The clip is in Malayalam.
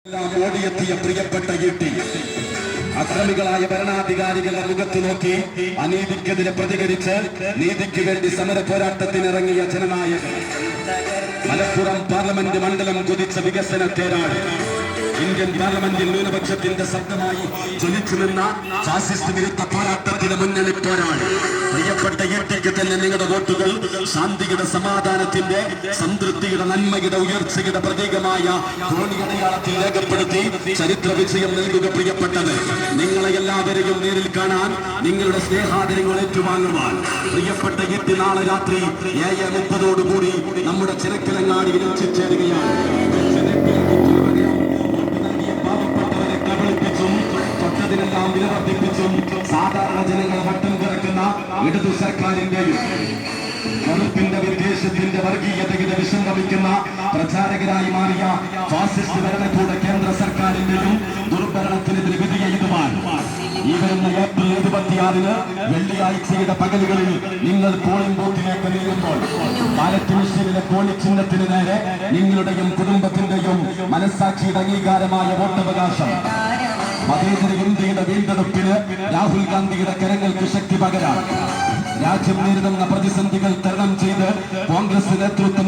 ഓടിയെത്തിയ പ്രിയപ്പെട്ട ഇട്ടി അക്രമികളായ ഭരണാധികാരികളുടെ മുഖത്ത് നോക്കി അനീതിക്കെതിരെ പ്രതികരിച്ച് നീതിക്ക് വേണ്ടി സമര പോരാട്ടത്തിനിറങ്ങിയ ജനനായകൻ മലപ്പുറം പാർലമെന്റ് മണ്ഡലം കുതിച്ച വികസന തേരാളി ഇന്ത്യൻ പാർലമെന്റിൽ ന്യൂനപക്ഷത്തിന്റെ ശബ്ദമായി ജ്വലിച്ചു നിന്ന ഫാസിസ്റ്റ് വിരുദ്ധ പോരാട്ടത്തിന് മുന്നണി പോരാളി പ്രിയപ്പെട്ട ഇട്ടിക്ക് തന്നെ നിങ്ങളുടെ വോട്ടുകൾ ശാന്തിയുടെ സമാധാനത്തിന്റെ സംതൃപ്തിയുടെ നന്മയുടെ ഉയർച്ചയുടെ പ്രതീകമായ ധോണിയടയാളത്തിൽ രേഖപ്പെടുത്തി ചരിത്ര വിജയം നൽകുക. പ്രിയപ്പെട്ടത്, നിങ്ങളെ എല്ലാവരെയും നേരിൽ കാണാൻ, നിങ്ങളുടെ സ്നേഹാദരങ്ങൾ ഏറ്റുവാങ്ങുവാൻ പ്രിയപ്പെട്ട ഇട്ടി നാളെ രാത്രി 7:30 നമ്മുടെ ചിറക്കലങ്ങാടിയിൽ എത്തിച്ചേരുകയാണ്. തൊട്ടതിനെല്ലാം വില വർദ്ധിപ്പിച്ചും സാധാരണ ജനങ്ങളെ വട്ടം കിടക്കുന്ന ഇടതു സർക്കാരിന്റെയും വെറുപ്പിന്റെ വിദ്വേഷത്തിന്റെ വർഗീയതയുടെ വിഷം വമിക്കുന്ന പ്രചാരകരായി മാറിയ ഫാസിസ്റ്റ് ഭരണകൂട കേന്ദ്ര സർക്കാരിന്റെയും ദുർഭരണത്തിനെതിരെ വിധിയെഴുതുവാൻ ഈ വരുന്ന ഏപ്രിൽ 26 വെള്ളിയാഴ്ചയുടെ പകലുകളിൽ നിങ്ങൾ പോളിംഗ് ബൂത്തിലേക്ക് നീങ്ങുമ്പോൾ ബാലറ്റ് മെഷീനിലെ കോണി ചിഹ്നത്തിന് നേരെ നിങ്ങളുടെയും കുടുംബത്തിന്റെയും മനസ്സാക്ഷിയുടെ അംഗീകാരമായ വോട്ടവകാശം മതേതര ഇന്ത്യയുടെ വീണ്ടെടുപ്പിന് രാഹുൽ ഗാന്ധിയുടെ കരങ്ങൾക്ക് ശക്തി പകരാൻ രാജ്യം നേരിടുന്ന പ്രതിസന്ധികൾ തരണം ചെയ്ത് കോൺഗ്രസ് നേതൃത്വം